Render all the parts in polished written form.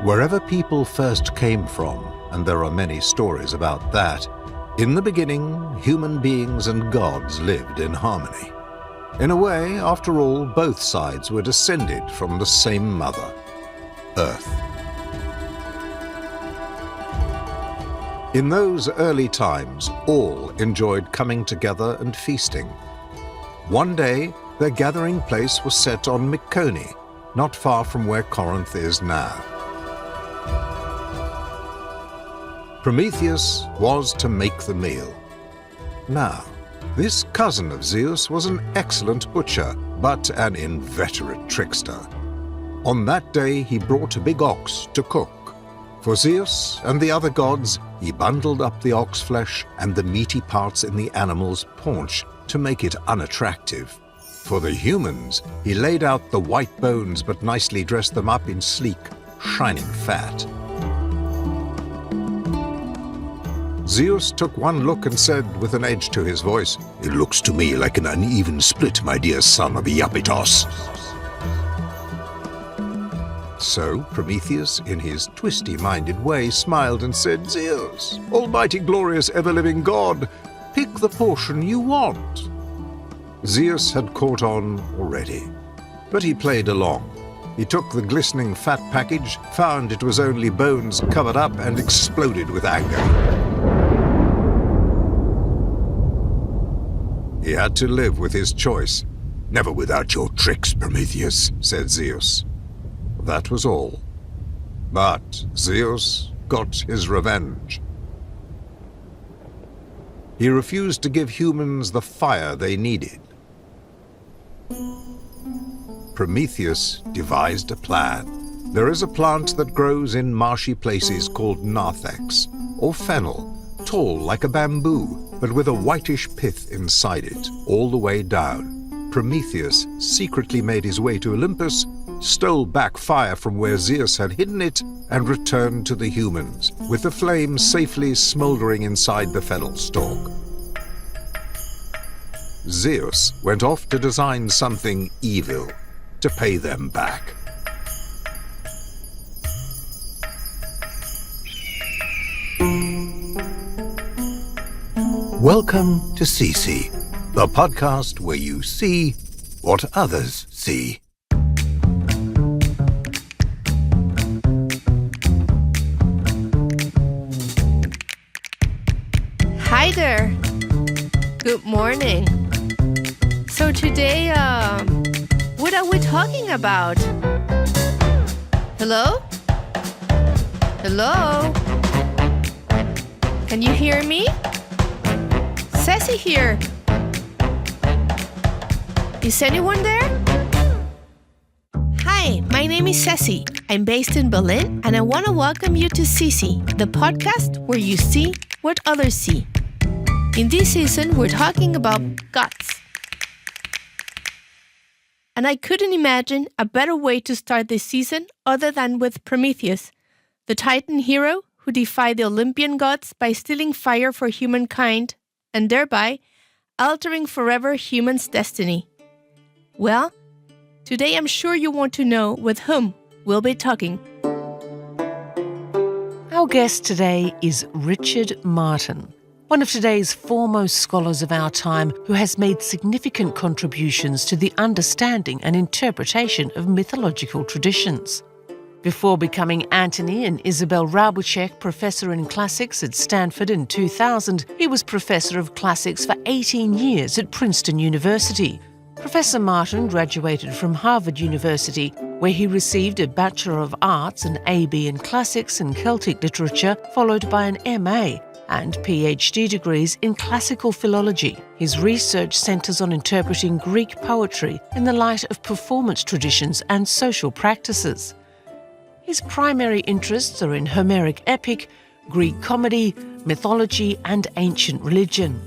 Wherever people first came from, and there are many stories about that, in the beginning, human beings and gods lived in harmony. In a way, after all, both sides were descended from the same mother, Earth. In those early times, all enjoyed coming together and feasting. One day, their gathering place was set on Mycenae, not far from where Corinth is now. Prometheus was to make the meal. Now, this cousin of Zeus was an excellent butcher, but an inveterate trickster. On that day, he brought a big ox to cook. For Zeus and the other gods, he bundled up the ox flesh and the meaty parts in the animal's paunch to make it unattractive. For the humans, he laid out the white bones but nicely dressed them up in sleek, shining fat. Zeus took one look and said with an edge to his voice, "It looks to me like an uneven split, my dear son of Iapetos." So Prometheus, in his twisty-minded way, smiled and said, "Zeus, almighty glorious ever-living god, pick the portion you want." Zeus had caught on already, but he played along. He took the glistening fat package, found it was only bones covered up, and exploded with anger. He had to live with his choice. "Never without your tricks, Prometheus," said Zeus. That was all. But Zeus got his revenge. He refused to give humans the fire they needed. Prometheus devised a plan. There is a plant that grows in marshy places called narthex, or fennel, tall like a bamboo, but with a whitish pith inside it, all the way down. Prometheus secretly made his way to Olympus, stole back fire from where Zeus had hidden it, and returned to the humans, with the flame safely smoldering inside the fennel stalk. Zeus went off to design something evil, to pay them back. Welcome to CC, the podcast where you see what others see. Hi there. Good morning. So today, what are we talking about? Hello? Hello? Can you hear me? Sassy here. Is anyone there? Hi, my name is Sassy. I'm based in Berlin, and I want to welcome you to CC, the podcast where you see what others see. In this season, we're talking about gods. And I couldn't imagine a better way to start this season other than with Prometheus, the Titan hero who defied the Olympian gods by stealing fire for humankind and thereby altering forever humans' destiny. Well, today I'm sure you want to know with whom we'll be talking. Our guest today is Richard Martin, one of today's foremost scholars of our time who has made significant contributions to the understanding and interpretation of mythological traditions. Before becoming Antony and Isabelle Raubitschek Professor in Classics at Stanford in 2000, he was Professor of Classics for 18 years at Princeton University. Professor Martin graduated from Harvard University, where he received a Bachelor of Arts and AB in Classics and Celtic Literature, followed by an MA and PhD degrees in classical philology. His research centres on interpreting Greek poetry in the light of performance traditions and social practices. His primary interests are in Homeric epic, Greek comedy, mythology, and ancient religion.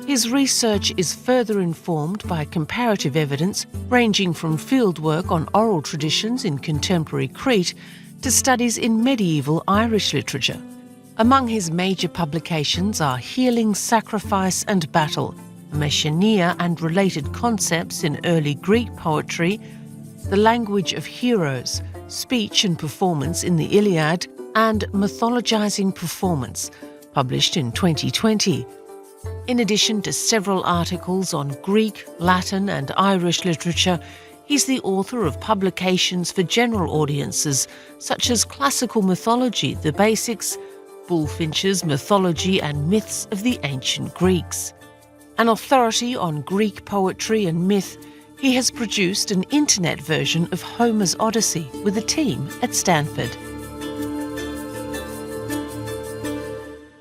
His research is further informed by comparative evidence ranging from fieldwork on oral traditions in contemporary Crete to studies in medieval Irish literature. Among his major publications are Healing, Sacrifice and Battle, Messiania and Related Concepts in Early Greek Poetry, The Language of Heroes, Speech and Performance in the Iliad, and Mythologizing Performance, published in 2020. In addition to several articles on Greek, Latin and Irish literature, he's the author of publications for general audiences such as Classical Mythology, The Basics, Bullfinch's Mythology and Myths of the Ancient Greeks. An authority on Greek poetry and myth, he has produced an internet version of Homer's Odyssey with a team at Stanford.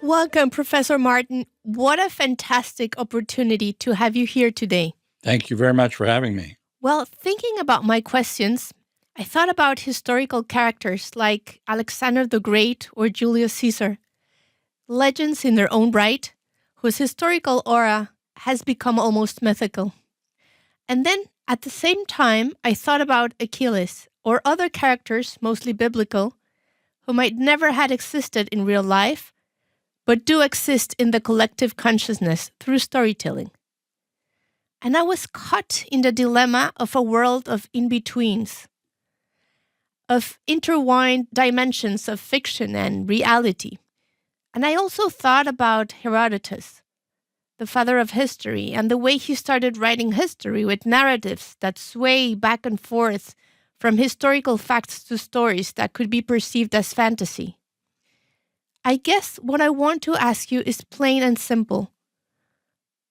Welcome, Professor Martin. What a fantastic opportunity to have you here today. Thank you very much for having me. Well, thinking about my questions, I thought about historical characters like Alexander the Great or Julius Caesar, legends in their own right, whose historical aura has become almost mythical. And then, at the same time, I thought about Aeschylus or other characters, mostly biblical, who might never have existed in real life, but do exist in the collective consciousness through storytelling. And I was caught in the dilemma of a world of in-betweens, of intertwined dimensions of fiction and reality. And I also thought about Herodotus, the father of history, and the way he started writing history with narratives that sway back and forth from historical facts to stories that could be perceived as fantasy. I guess what I want to ask you is plain and simple.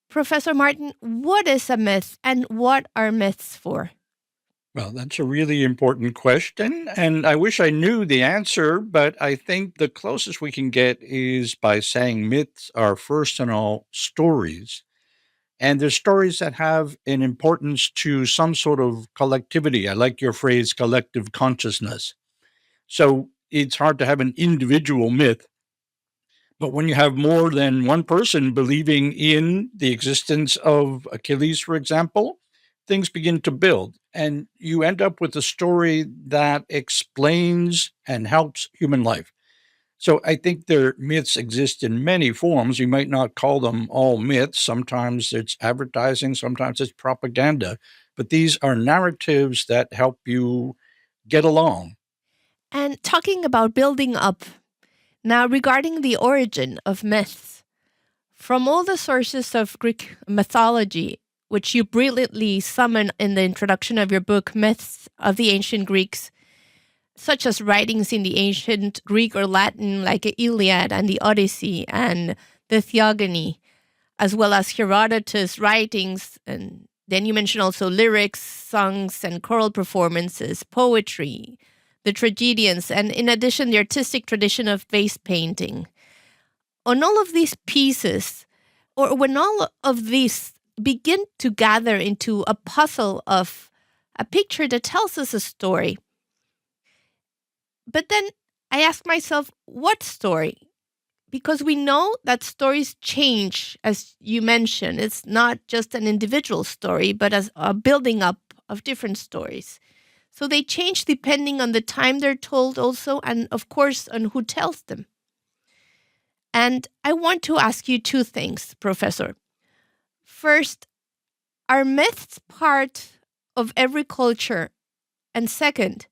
Professor Martin, what is a myth and what are myths for? Well, that's a really important question, and I wish I knew the answer, but I think the closest we can get is by saying myths are first and all stories. And they're stories that have an importance to some sort of collectivity. I like your phrase, collective consciousness. So it's hard to have an individual myth, but when you have more than one person believing in the existence of Achilles, for example, things begin to build, and you end up with a story that explains and helps human life. So I think their myths exist in many forms. You might not call them all myths. Sometimes it's advertising, sometimes it's propaganda, but these are narratives that help you get along. And talking about building up, now regarding the origin of myths, from all the sources of Greek mythology, which you brilliantly summon in the introduction of your book, Myths of the Ancient Greeks, such as writings in the ancient Greek or Latin like the Iliad and the Odyssey and the Theogony, as well as Herodotus' writings, and then you mentioned also lyrics, songs, and choral performances, poetry, the tragedians, and in addition, the artistic tradition of vase painting. On all of these pieces, or when all of these begin to gather into a puzzle of a picture that tells us a story. But then I ask myself, what story? Because we know that stories change, as you mentioned. It's not just an individual story, but as a building up of different stories. So they change depending on the time they're told also, and of course, on who tells them. And I want to ask you two things, Professor. First, are myths part of every culture? And second,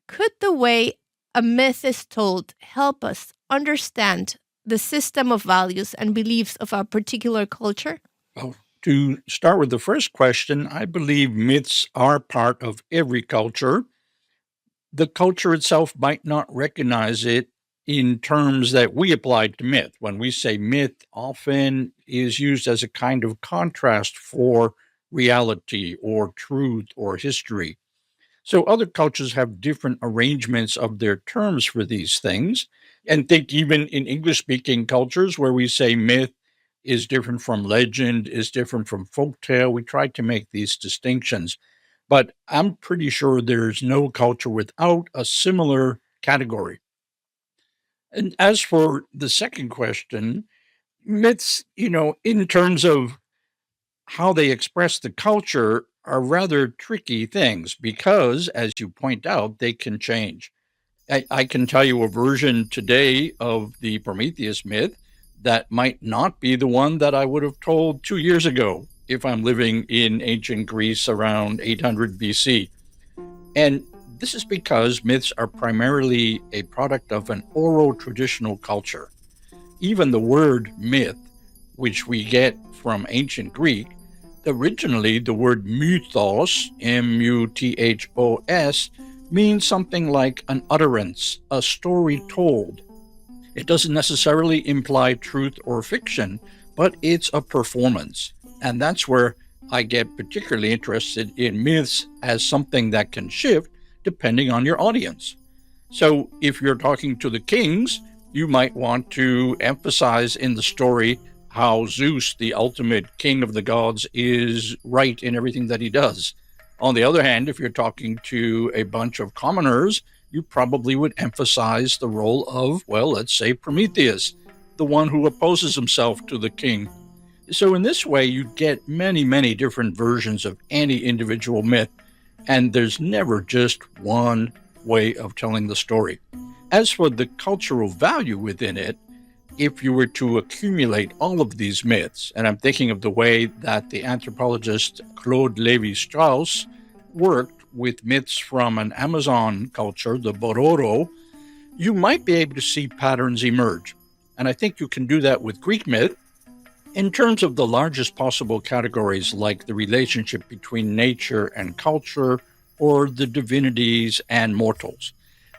could the way a myth is told help us understand the system of values and beliefs of a particular culture? Well, to start with the first question, I believe myths are part of every culture. The culture itself might not recognize it in terms that we apply to myth. When we say myth, often is used as a kind of contrast for reality or truth or history. So other cultures have different arrangements of their terms for these things. And think even in English-speaking cultures where we say myth is different from legend, is different from folktale, we try to make these distinctions. But I'm pretty sure there's no culture without a similar category. And as for the second question, myths, in terms of how they express the culture, are rather tricky things because, as you point out, they can change. I can tell you a version today of the Prometheus myth that might not be the one that I would have told 2 years ago if I'm living in ancient Greece around 800 BC. And this is because myths are primarily a product of an oral traditional culture. Even the word myth, which we get from ancient Greek, originally the word mythos, M-U-T-H-O-S, means something like an utterance, a story told. It doesn't necessarily imply truth or fiction, but it's a performance. And that's where I get particularly interested in myths as something that can shift depending on your audience. So if you're talking to the kings, you might want to emphasize in the story how Zeus, the ultimate king of the gods, is right in everything that he does. On the other hand, if you're talking to a bunch of commoners, you probably would emphasize the role of, well, let's say Prometheus, the one who opposes himself to the king. So in this way, you get many, many different versions of any individual myth, and there's never just one way of telling the story. As for the cultural value within it, if you were to accumulate all of these myths, and I'm thinking of the way that the anthropologist Claude Lévi-Strauss worked with myths from an Amazon culture, the Bororo, you might be able to see patterns emerge. And I think you can do that with Greek myth in terms of the largest possible categories, like the relationship between nature and culture, or the divinities and mortals.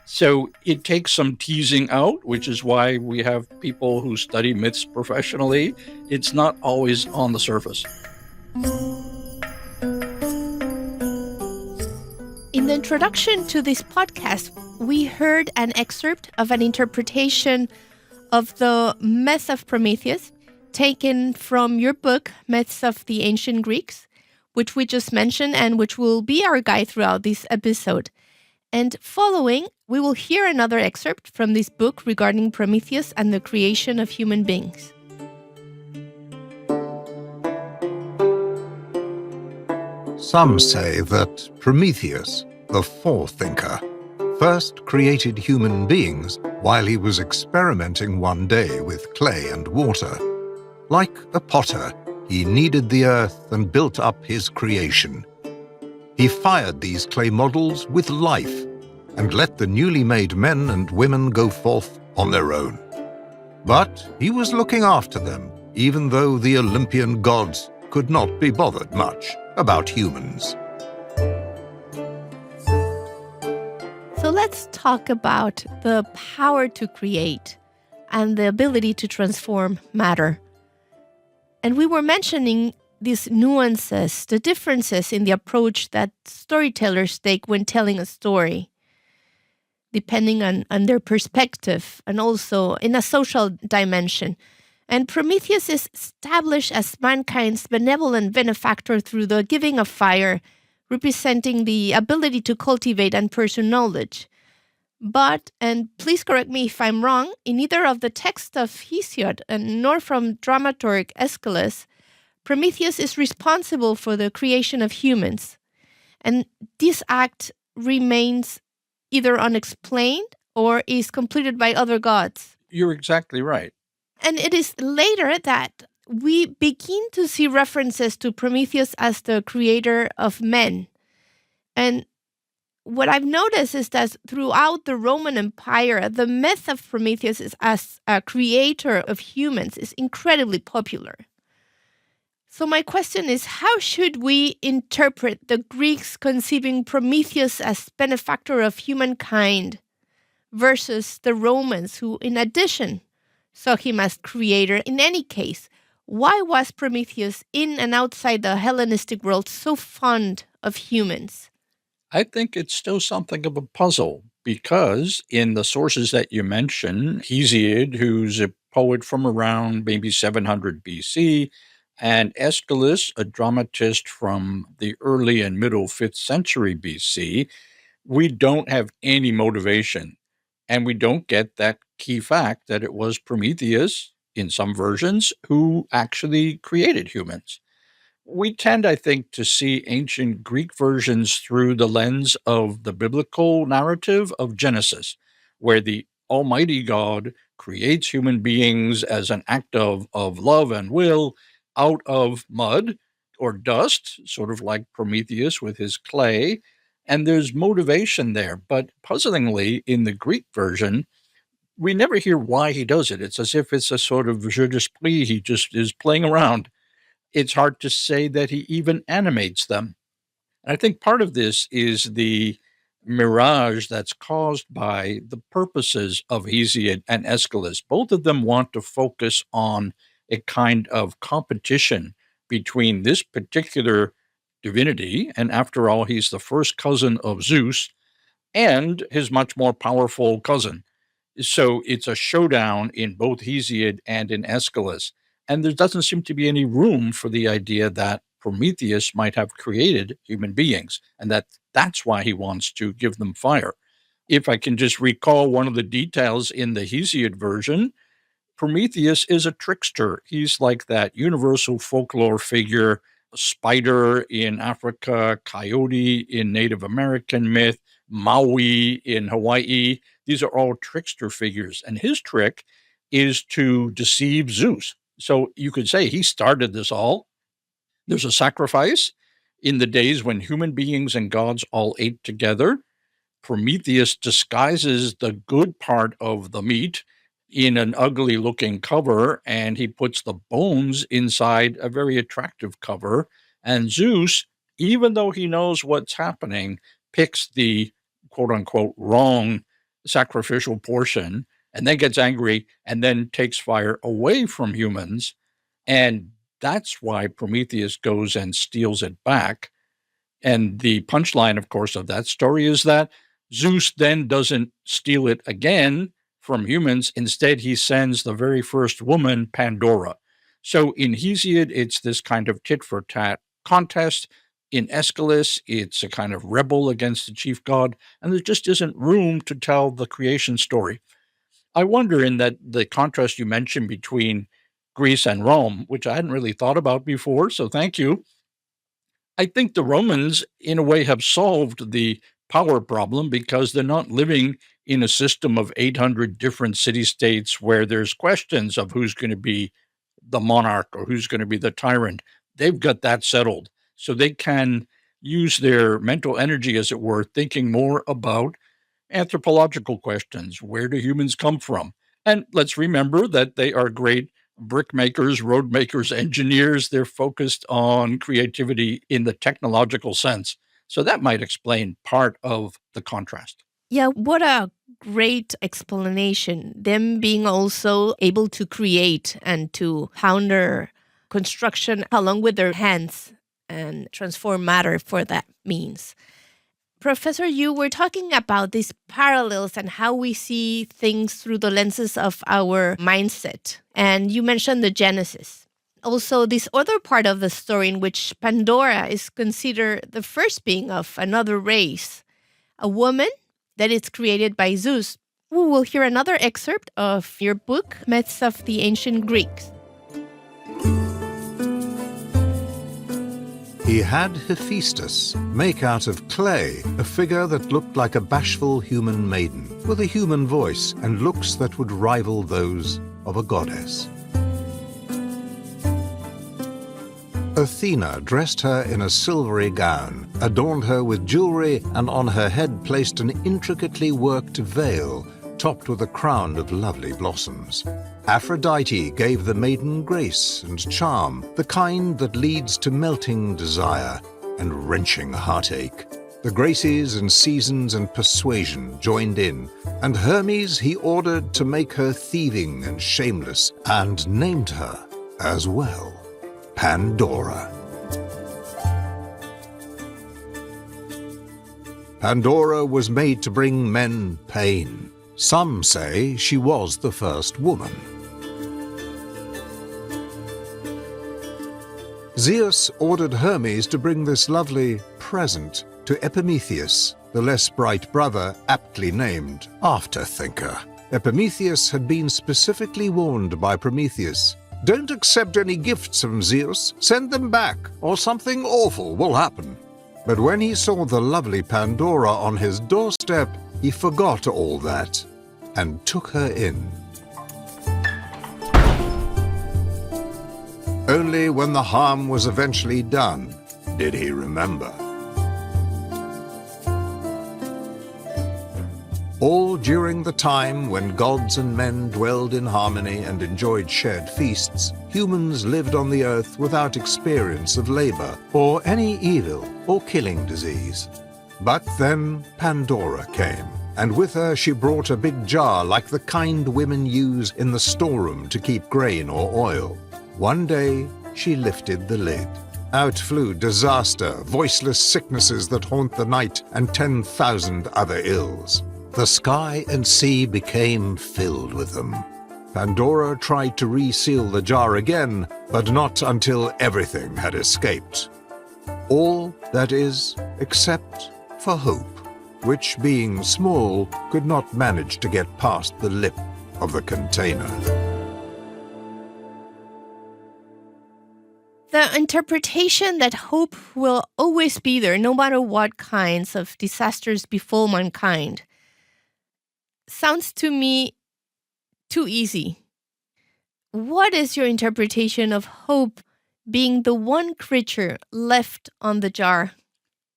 So it takes some teasing out, which is why we have people who study myths professionally. It's not always on the surface. In the introduction to this podcast, we heard an excerpt of an interpretation of the myth of Prometheus, taken from your book, Myths of the Ancient Greeks, which we just mentioned and which will be our guide throughout this episode. And following, we will hear another excerpt from this book regarding Prometheus and the creation of human beings. Some say that Prometheus, the forethinker, first created human beings while he was experimenting one day with clay and water. Like a potter, he kneaded the earth and built up his creation. He fired these clay models with life and let the newly made men and women go forth on their own. But he was looking after them, even though the Olympian gods could not be bothered much about humans. So let's talk about the power to create and the ability to transform matter. And we were mentioning these nuances, the differences in the approach that storytellers take when telling a story, depending on their perspective and also in a social dimension. And Prometheus is established as mankind's benevolent benefactor through the giving of fire, representing the ability to cultivate and pursue knowledge. But, and please correct me if I'm wrong, in either of the text of Hesiod nor from dramaturg Aeschylus, Prometheus is responsible for the creation of humans. And this act remains either unexplained or is completed by other gods. You're exactly right. And it is later that we begin to see references to Prometheus as the creator of men. And what I've noticed is that throughout the Roman Empire, the myth of Prometheus as a creator of humans is incredibly popular. So my question is, how should we interpret the Greeks conceiving Prometheus as benefactor of humankind versus the Romans who, in addition, saw him as creator? In any case, why was Prometheus in and outside the Hellenistic world so fond of humans? I think it's still something of a puzzle because in the sources that you mention, Hesiod, who's a poet from around maybe 700 BC, and Aeschylus, a dramatist from the early and middle 5th century BC, we don't have any motivation. And we don't get that key fact that it was Prometheus, in some versions, who actually created humans. We tend, I think, to see ancient Greek versions through the lens of the biblical narrative of Genesis, where the Almighty God creates human beings as an act of love and will out of mud or dust, sort of like Prometheus with his clay, And there's motivation there. But puzzlingly, in the Greek version, we never hear why he does it. It's as if it's a sort of jeu d'esprit. He just is playing around. It's hard to say that he even animates them. And I think part of this is the mirage that's caused by the purposes of Hesiod and Aeschylus. Both of them want to focus on a kind of competition between this particular divinity, and after all, he's the first cousin of Zeus, and his much more powerful cousin. So it's a showdown in both Hesiod and in Aeschylus. And there doesn't seem to be any room for the idea that Prometheus might have created human beings, and that's why he wants to give them fire. If I can just recall one of the details in the Hesiod version, Prometheus is a trickster. He's like that universal folklore figure, a spider in Africa, coyote in Native American myth, Maui in Hawaii. These are all trickster figures. And his trick is to deceive Zeus. So you could say he started this all. There's a sacrifice in the days when human beings and gods all ate together. Prometheus disguises the good part of the meat in an ugly looking cover, and he puts the bones inside a very attractive cover. And Zeus, even though he knows what's happening, picks the quote unquote wrong sacrificial portion and then gets angry and then takes fire away from humans. And that's why Prometheus goes and steals it back. And the punchline, of course, of that story is that Zeus then doesn't steal it again from humans. Instead, he sends the very first woman, Pandora. So in Hesiod, it's this kind of tit-for-tat contest. In Aeschylus, it's a kind of rebel against the chief god, and there just isn't room to tell the creation story. I wonder, in that the contrast you mentioned between Greece and Rome, which I hadn't really thought about before, so thank you. I think the Romans, in a way, have solved the power problem because they're not living in a system of 800 different city-states where there's questions of who's going to be the monarch or who's going to be the tyrant. They've got that settled. So they can use their mental energy, as it were, thinking more about anthropological questions. Where do humans come from? And let's remember that they are great brick makers, road makers, engineers. They're focused on creativity in the technological sense. So that might explain part of the contrast. Yeah, what a great explanation. Them being also able to create and to ponder construction along with their hands and transform matter for that means. Professor, you were talking about these parallels and how we see things through the lenses of our mindset. And you mentioned the Genesis. Also, this other part of the story in which Pandora is considered the first being of another race, a woman that is created by Zeus. We will hear another excerpt of your book, Myths of the Ancient Greeks. He had Hephaestus make out of clay a figure that looked like a bashful human maiden, with a human voice and looks that would rival those of a goddess. Athena dressed her in a silvery gown, adorned her with jewelry, and on her head placed an intricately worked veil, topped with a crown of lovely blossoms. Aphrodite gave the maiden grace and charm, the kind that leads to melting desire and wrenching heartache. The Graces and Seasons and Persuasion joined in, and Hermes he ordered to make her thieving and shameless, and named her, as well, Pandora. Pandora was made to bring men pain. Some say she was the first woman. Zeus ordered Hermes to bring this lovely present to Epimetheus, the less bright brother aptly named after thinker. Epimetheus had been specifically warned by Prometheus, "Don't accept any gifts from Zeus, send them back, or something awful will happen." But when he saw the lovely Pandora on his doorstep, he forgot all that and took her in. Only when the harm was eventually done did he remember. all during the time when gods and men dwelled in harmony and enjoyed shared feasts. Humans lived on the earth without experience of labor or any evil or killing disease. But then Pandora came, and with her she brought a big jar like the kind women use in the storeroom to keep grain or oil. One day she lifted the lid. Out flew disaster, voiceless sicknesses that haunt the night, and 10,000 other ills. The sky and sea became filled with them. Pandora tried to reseal the jar again, but not until everything had escaped. All, that is, except for hope, which, being small, could not manage to get past the lip of the container. The interpretation that hope will always be there, no matter what kinds of disasters befall mankind, sounds to me too easy. What is your interpretation of hope being the one creature left on the jar?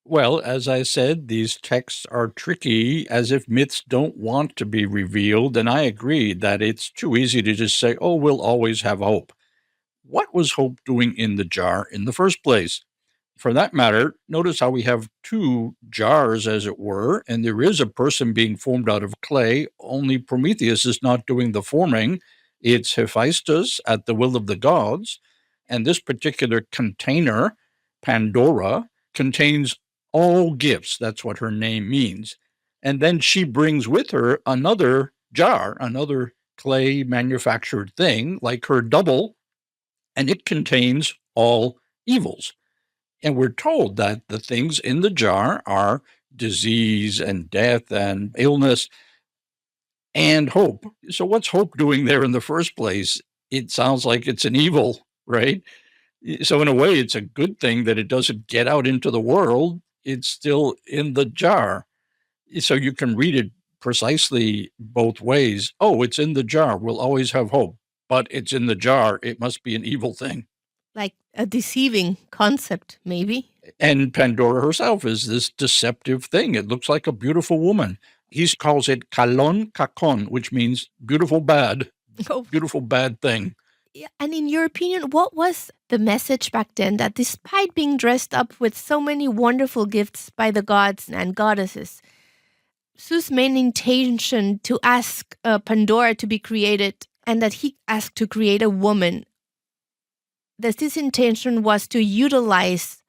Well, as I said, these texts are tricky, as if myths don't want to be revealed, and I agree that it's too easy to just say, oh, we'll always have hope. What was hope doing in the jar in the first place? For that matter, notice how we have two jars, as it were, and there is a person being formed out of clay, only Prometheus is not doing the forming. It's Hephaestus at the will of the gods, and this particular container, Pandora, contains all gifts. That's what her name means. And then she brings with her another jar, another clay manufactured thing, like her double, and it contains all evils. And we're told that the things in the jar are disease and death and illness and hope. So what's hope doing there in the first place? It sounds like it's an evil, right? So in a way, it's a good thing that it doesn't get out into the world. It's still in the jar. So you can read it precisely both ways. Oh, it's in the jar. We'll always have hope. But it's in the jar. It must be an evil thing. Like a deceiving concept, maybe? And Pandora herself is this deceptive thing. It looks like a beautiful woman. He calls it kalon kakon, which means beautiful bad, Oh. beautiful bad thing. Yeah, and in your opinion, what was the message back then that despite being dressed up with so many wonderful gifts by the gods and goddesses, Zeus' main intention to ask Pandora to be created and that he asked to create a woman, that his intention was to utilize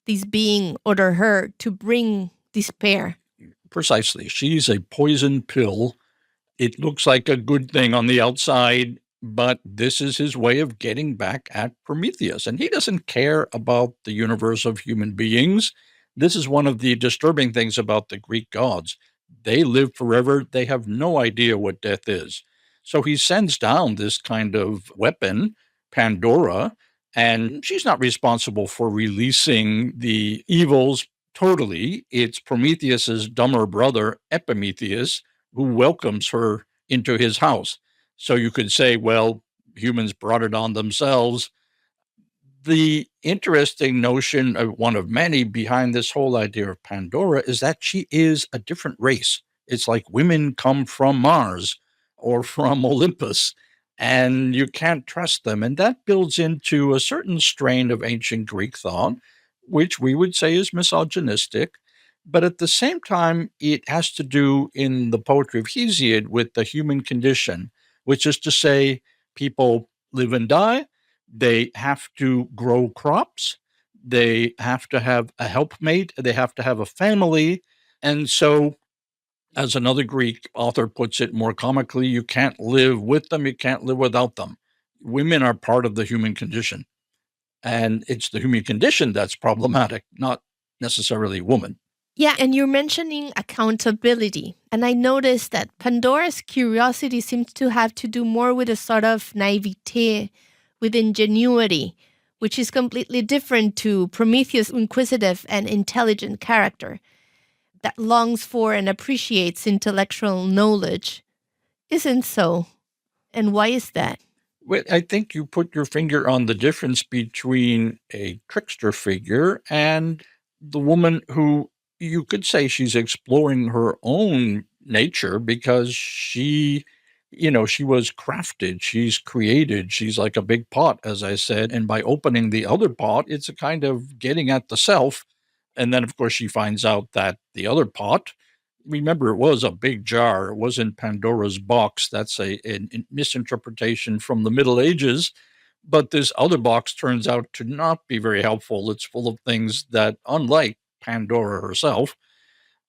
this being or her to bring despair? Precisely. She's a poison pill. It looks like a good thing on the outside, but this is his way of getting back at Prometheus. And he doesn't care about the universe of human beings. This is one of the disturbing things about the Greek gods. They live forever. They have no idea what death is. So he sends down this kind of weapon, Pandora, and she's not responsible for releasing the evils totally. It's Prometheus's dumber brother, Epimetheus, who welcomes her into his house. So you could say, well, humans brought it on themselves. The interesting notion, one of many, behind this whole idea of Pandora is that she is a different race. It's like women come from Mars or from Olympus, and you can't trust them. And that builds into a certain strain of ancient Greek thought, which we would say is misogynistic. But at the same time, it has to do in the poetry of Hesiod with the human condition, which is to say, people live and die. They have to grow crops. They have to have a helpmate. They have to have a family. And so, as another Greek author puts it more comically, you can't live with them. You can't live without them. Women are part of the human condition. And it's the human condition that's problematic, not necessarily woman. Yeah, and you're mentioning accountability. And I noticed that Pandora's curiosity seems to have to do more with a sort of naivete, with ingenuity, which is completely different to Prometheus' inquisitive and intelligent character that longs for and appreciates intellectual knowledge. Isn't so? And why is that? Well, I think you put your finger on the difference between a trickster figure and the woman who you could say she's exploring her own nature because she was crafted, she's created, she's like a big pot, as I said. And by opening the other pot, it's a kind of getting at the self. And then, of course, she finds out that the other pot, remember, it was a big jar, it wasn't Pandora's box. That's a misinterpretation from the Middle Ages. But this other box turns out to not be very helpful. It's full of things that, unlike Pandora herself,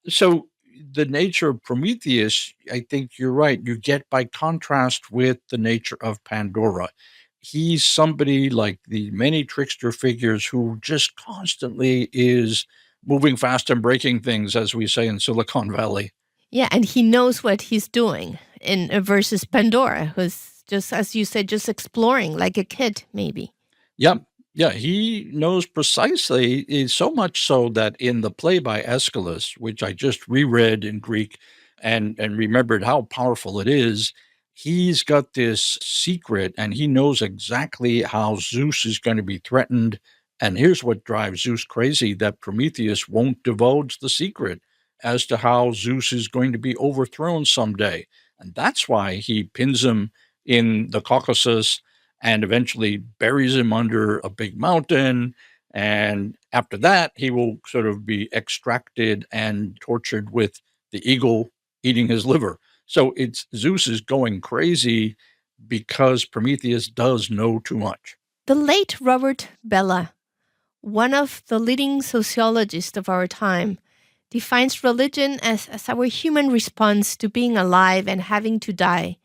so the nature of Prometheus, I think you're right. You get by contrast with the nature of Pandora. He's somebody like the many trickster figures who just constantly is moving fast and breaking things, as we say in Silicon Valley. Yeah, and he knows what he's doing in versus Pandora, who's just, as you said, just exploring like a kid, maybe. Yeah, yeah, he knows precisely, so much so that in the play by Aeschylus, which I just reread in Greek and remembered how powerful it is, he's got this secret and he knows exactly how Zeus is going to be threatened. And here's what drives Zeus crazy, that Prometheus won't divulge the secret as to how Zeus is going to be overthrown someday. And that's why he pins him in the Caucasus and eventually buries him under a big mountain. And after that, he will sort of be extracted and tortured with the eagle eating his liver. So it's Zeus is going crazy because Prometheus does know too much. The late Robert Bellah, one of the leading sociologists of our time, defines religion as our human response to being alive and having to die,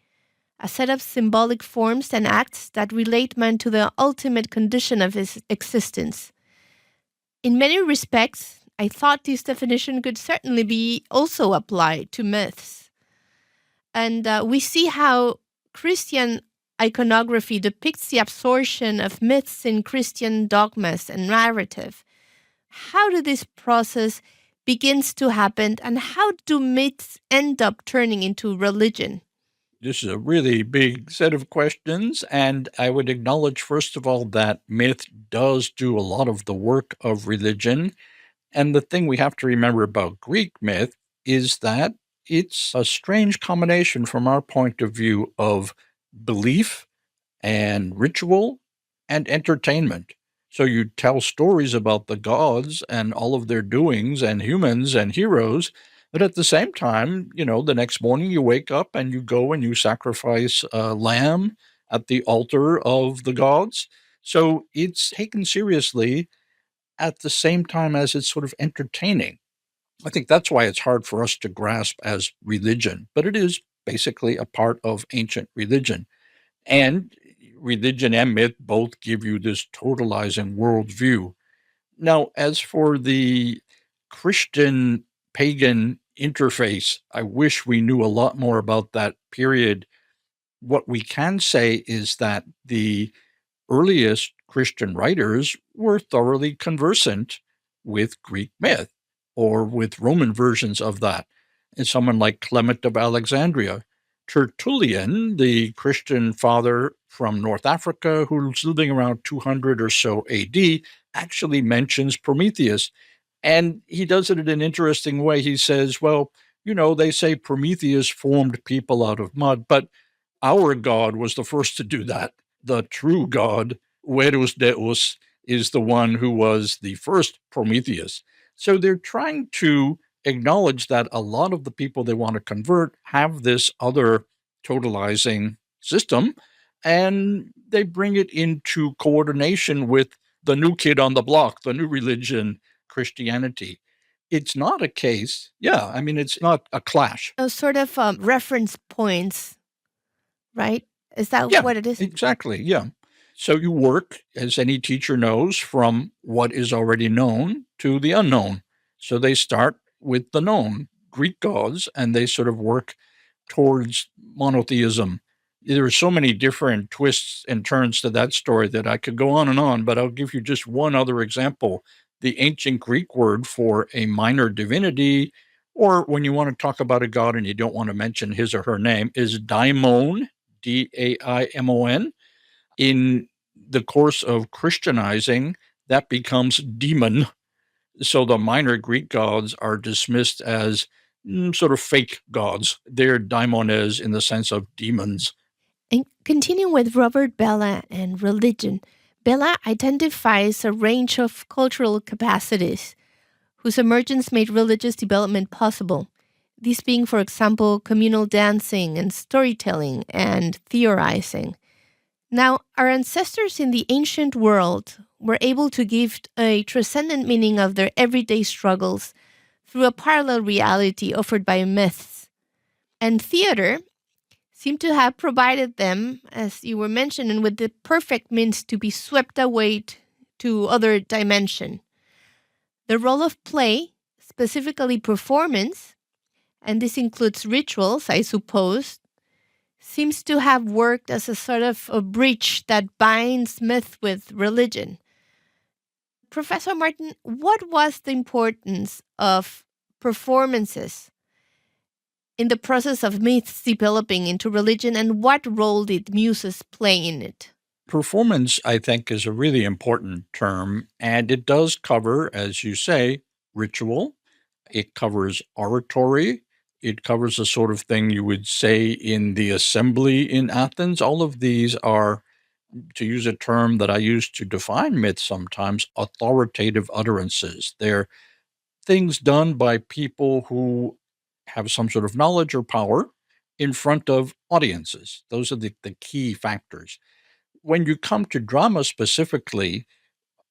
a set of symbolic forms and acts that relate man to the ultimate condition of his existence. In many respects, I thought this definition could certainly be also applied to myths. And we see how Christian iconography depicts the absorption of myths in Christian dogmas and narrative. How did this process begins to happen, and how do myths end up turning into religion? This is a really big set of questions, and I would acknowledge, first of all, that myth does do a lot of the work of religion. And the thing we have to remember about Greek myth is that it's a strange combination from our point of view of belief and ritual and entertainment. So you tell stories about the gods and all of their doings and humans and heroes, but at the same time, the next morning you wake up and you go and you sacrifice a lamb at the altar of the gods. So it's taken seriously at the same time as it's sort of entertaining. I think that's why it's hard for us to grasp as religion, but it is basically a part of ancient religion. And religion and myth both give you this totalizing worldview. Now, as for the Christian pagan interface, I wish we knew a lot more about that period. What we can say is that the earliest Christian writers were thoroughly conversant with Greek myth or with Roman versions of that. And someone like Clement of Alexandria, Tertullian, the Christian father from North Africa who's living around 200 or so AD, actually mentions Prometheus. And he does it in an interesting way. He says, well, they say Prometheus formed people out of mud, but our God was the first to do that. The true God, Verus Deus, is the one who was the first Prometheus. So they're trying to acknowledge that a lot of the people they want to convert have this other totalizing system, and they bring it into coordination with the new kid on the block, the new religion, Christianity. It's not a case, it's not a clash. Sort of reference points, right? Is that Yeah, what it is? exactly. Yeah. So you work, as any teacher knows, from what is already known to the unknown. So they start with the known, Greek gods, and they sort of work towards monotheism. There are so many different twists and turns to that story that I could go on, but I'll give you just one other example. The ancient Greek word for a minor divinity, or when you want to talk about a god and you don't want to mention his or her name, is daimon, Daimon. In the course of Christianizing, that becomes demon. So the minor Greek gods are dismissed as sort of fake gods. They're daimones in the sense of demons. And continuing with Robert Bellah and religion, Bellah identifies a range of cultural capacities whose emergence made religious development possible. These being, for example, communal dancing and storytelling and theorizing. Now, our ancestors in the ancient world were able to give a transcendent meaning of their everyday struggles through a parallel reality offered by myths. And theater seemed to have provided them, as you were mentioning, with the perfect means to be swept away to other dimension. The role of play, specifically performance, and this includes rituals, I suppose, seems to have worked as a sort of a bridge that binds myth with religion. Professor Martin, what was the importance of performances in the process of myths developing into religion, and what role did Muses play in it? Performance, I think, is a really important term, and it does cover, as you say, ritual. It covers oratory. It covers the sort of thing you would say in the assembly in Athens. All of these are, to use a term that I use to define myths sometimes, authoritative utterances. They're things done by people who have some sort of knowledge or power in front of audiences. Those are the key factors. When you come to drama specifically,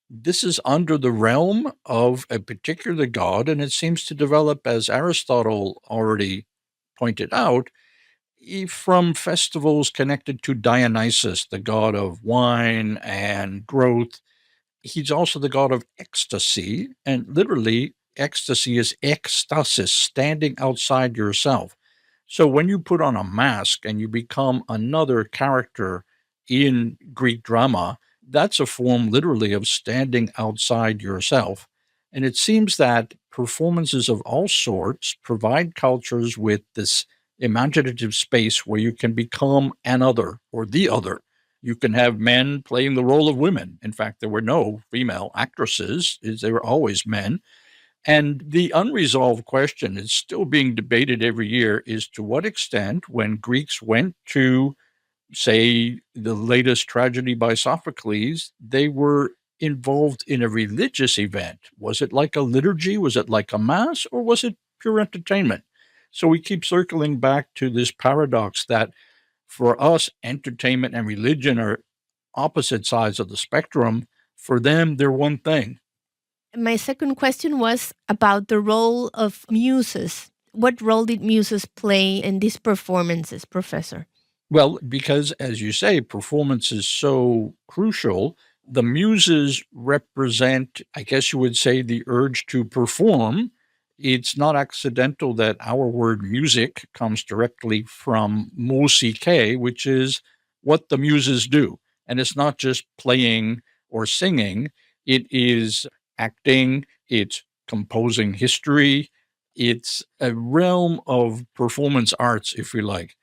this is under the realm of a particular god, and it seems to develop, as Aristotle already pointed out, from festivals connected to Dionysus, the god of wine and growth. He's also the god of ecstasy, and literally, ecstasy is ecstasis, standing outside yourself. So when you put on a mask and you become another character in Greek drama, that's a form literally of standing outside yourself. And it seems that performances of all sorts provide cultures with this imaginative space where you can become an other or the other. You can have men playing the role of women. In fact, there were no female actresses, they were always men. And the unresolved question is still being debated every year is to what extent, when Greeks went to, say, the latest tragedy by Sophocles, they were involved in a religious event. Was it like a liturgy? Was it like a mass? Or was it pure entertainment? So we keep circling back to this paradox that for us, entertainment and religion are opposite sides of the spectrum. For them, they're one thing. My second question was about the role of muses. What role did muses play in these performances, Professor? Well, because as you say, performance is so crucial, the muses represent, I guess you would say, the urge to perform. It's not accidental that our word music comes directly from musike, which is what the muses do. And it's not just playing or singing, it is acting, it's composing history, it's a realm of performance arts, if you like.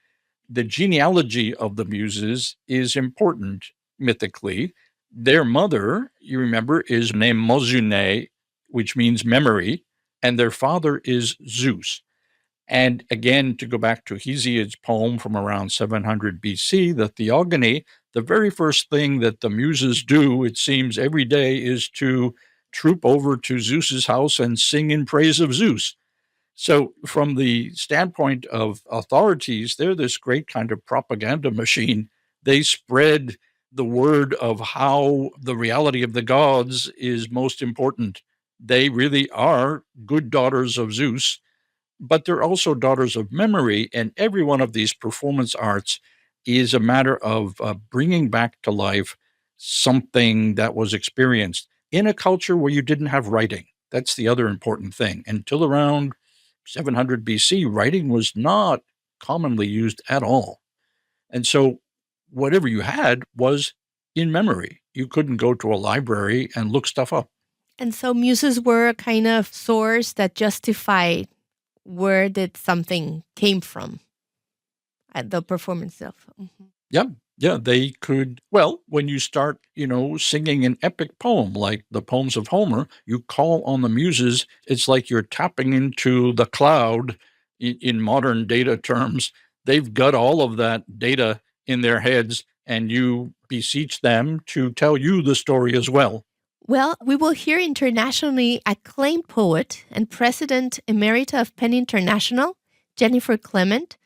The genealogy of the Muses is important mythically. Their mother, you remember, is named Mosune, which means memory, and their father is Zeus. And again, to go back to Hesiod's poem from around 700 BC, the Theogony, the very first thing that the Muses do, it seems, every day is to troop over to Zeus's house and sing in praise of Zeus. So, from the standpoint of authorities, they're this great kind of propaganda machine. They spread the word of how the reality of the gods is most important. They really are good daughters of Zeus, but they're also daughters of memory. And every one of these performance arts is a matter of bringing back to life something that was experienced in a culture where you didn't have writing. That's the other important thing. Until around 700 BC, writing was not commonly used at all. And so whatever you had was in memory. You couldn't go to a library and look stuff up. And so muses were a kind of source that justified where did something came from at the performance of. Yeah. Yeah, they could. Well, when you start, singing an epic poem like the poems of Homer, you call on the muses. It's like you're tapping into the cloud in modern data terms, they've got all of that data in their heads, and you beseech them to tell you the story as well. Well, we will hear internationally acclaimed poet and president emerita of Penn International, Jennifer Clement,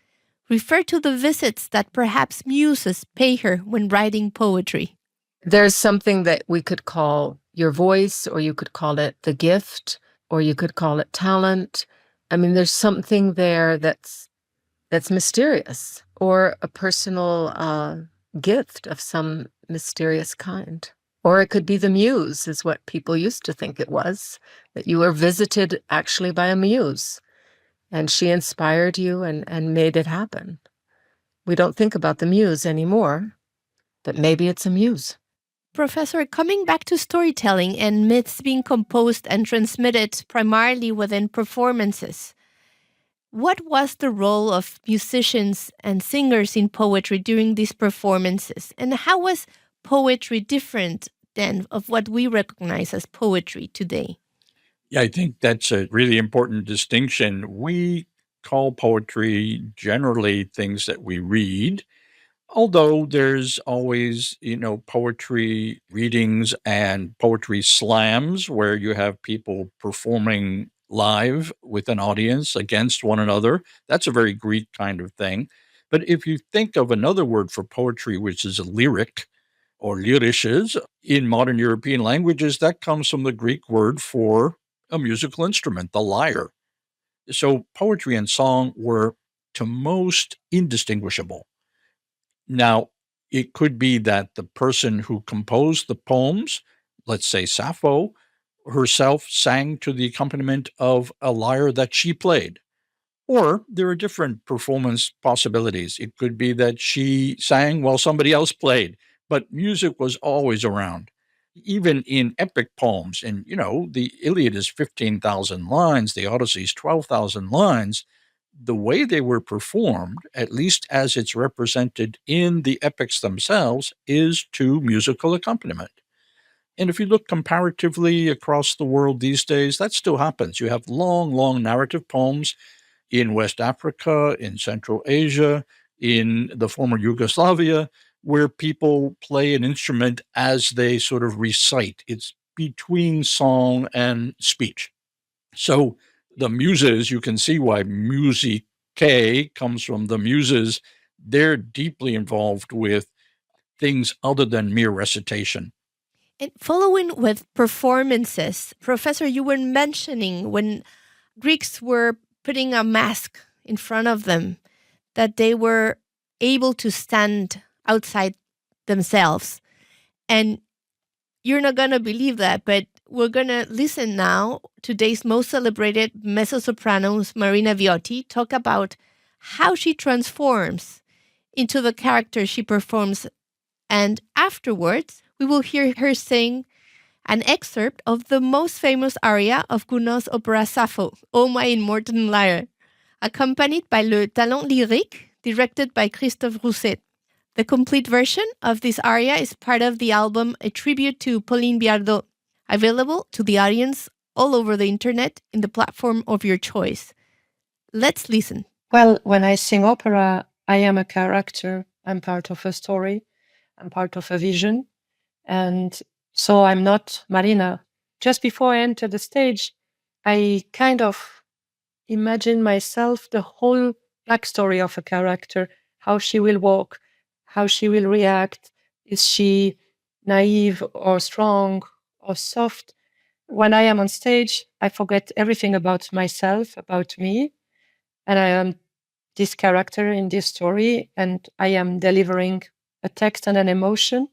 refer to the visits that perhaps muses pay her when writing poetry. There's something that we could call your voice, or you could call it the gift, or you could call it talent. I mean, there's something there that's mysterious, or a personal gift of some mysterious kind. Or it could be the muse, is what people used to think it was, that you were visited actually by a muse, and she inspired you and made it happen. We don't think about the muse anymore, but maybe it's a muse. Professor, coming back to storytelling and myths being composed and transmitted primarily within performances, what was the role of musicians and singers in poetry during these performances? And how was poetry different than of what we recognize as poetry today? Yeah, I think that's a really important distinction. We call poetry generally things that we read, although there's always, poetry readings and poetry slams where you have people performing live with an audience against one another. That's a very Greek kind of thing. But if you think of another word for poetry, which is a lyric or lyrisches in modern European languages, that comes from the Greek word for a musical instrument, the lyre. So poetry and song were to most indistinguishable. Now, it could be that the person who composed the poems, let's say Sappho, herself sang to the accompaniment of a lyre that she played. Or there are different performance possibilities. It could be that she sang while somebody else played, but music was always around. Even in epic poems, and the Iliad is 15,000 lines, the Odyssey is 12,000 lines. The way they were performed, at least as it's represented in the epics themselves, is to musical accompaniment. And if you look comparatively across the world these days, that still happens. You have long, long narrative poems in West Africa, in Central Asia, in the former Yugoslavia, where people play an instrument as they sort of recite. It's between song and speech. So the Muses, you can see why musique comes from the Muses. They're deeply involved with things other than mere recitation. And following with performances, Professor, you were mentioning when Greeks were putting a mask in front of them, that they were able to stand outside themselves. And you're not going to believe that, but we're going to listen now to today's most celebrated mezzo-soprano, Marina Viotti, talk about how she transforms into the character she performs. And afterwards, we will hear her sing an excerpt of the most famous aria of Gounod's opera Sappho, O my immortal lyre, accompanied by Le Talent Lyrique, directed by Christophe Rousset. The complete version of this aria is part of the album A Tribute to Pauline Biardot, available to the audience all over the internet in the platform of your choice. Let's listen. Well, when I sing opera, I am a character. I'm part of a story. I'm part of a vision. And so I'm not Marina. Just before I enter the stage, I kind of imagine myself the whole backstory of a character, how she will walk, how she will react. Is she naive or strong or soft? When I am on stage, I forget everything about myself, about me. And I am this character in this story, and I am delivering a text and an emotion.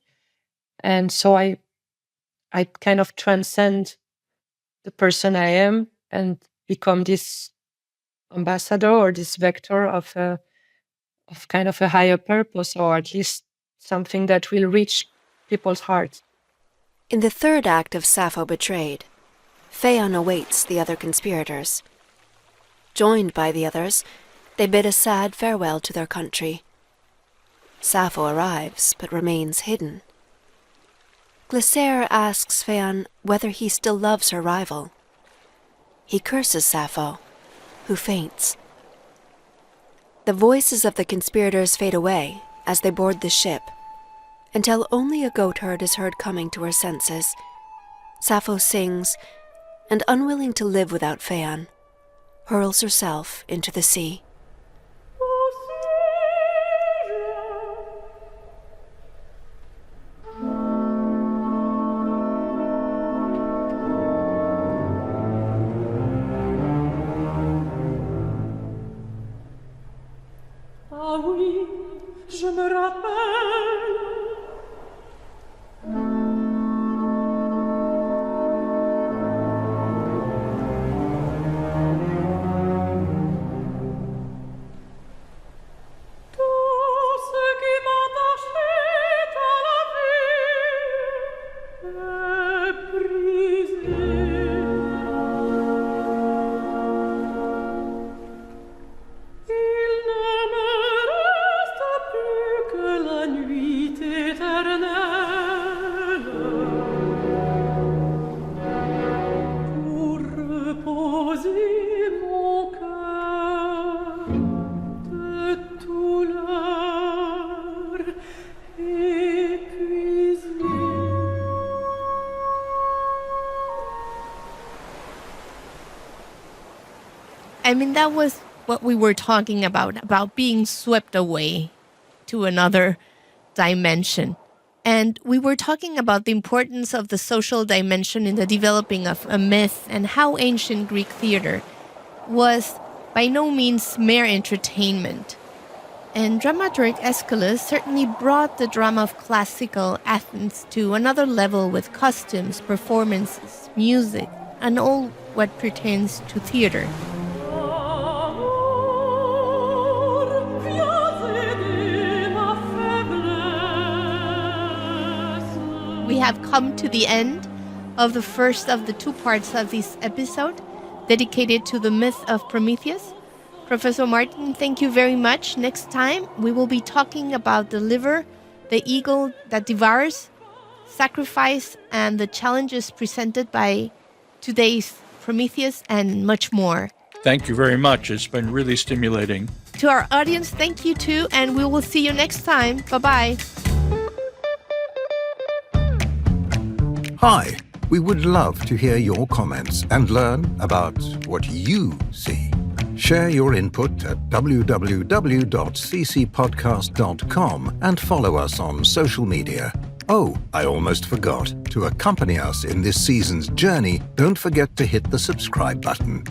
And so I kind of transcend the person I am and become this ambassador or this vector of kind of a higher purpose, or at least something that will reach people's hearts. In the third act of Sappho Betrayed, Phaon awaits the other conspirators. Joined by the others, they bid a sad farewell to their country. Sappho arrives, but remains hidden. Glycere asks Phaon whether he still loves her rival. He curses Sappho, who faints. The voices of the conspirators fade away as they board the ship, until only a goatherd is heard coming to her senses. Sappho sings, and unwilling to live without Phaon, hurls herself into the sea. Ah oui, je me rappelle. Tout ce qui m'attachait à la vie est brisé. Il ne me reste plus que la nuit éternelle pour reposer mon cœur de douleur épuisé. I mean, that was what we were talking about being swept away to another dimension. And we were talking about the importance of the social dimension in the developing of a myth and how ancient Greek theater was by no means mere entertainment. And dramaturg Aeschylus certainly brought the drama of classical Athens to another level with costumes, performances, music, and all what pertains to theater. We have come to the end of the first of the two parts of this episode dedicated to the myth of Prometheus. Professor Martin, thank you very much. Next time, we will be talking about the liver, the eagle that devours, sacrifice, and the challenges presented by today's Prometheus, and much more. Thank you very much. It's been really stimulating. To our audience, thank you too, and we will see you next time. Bye-bye. Hi, we would love to hear your comments and learn about what you see. Share your input at www.ccpodcast.com and follow us on social media. Oh, I almost forgot. To accompany us in this season's journey, don't forget to hit the subscribe button.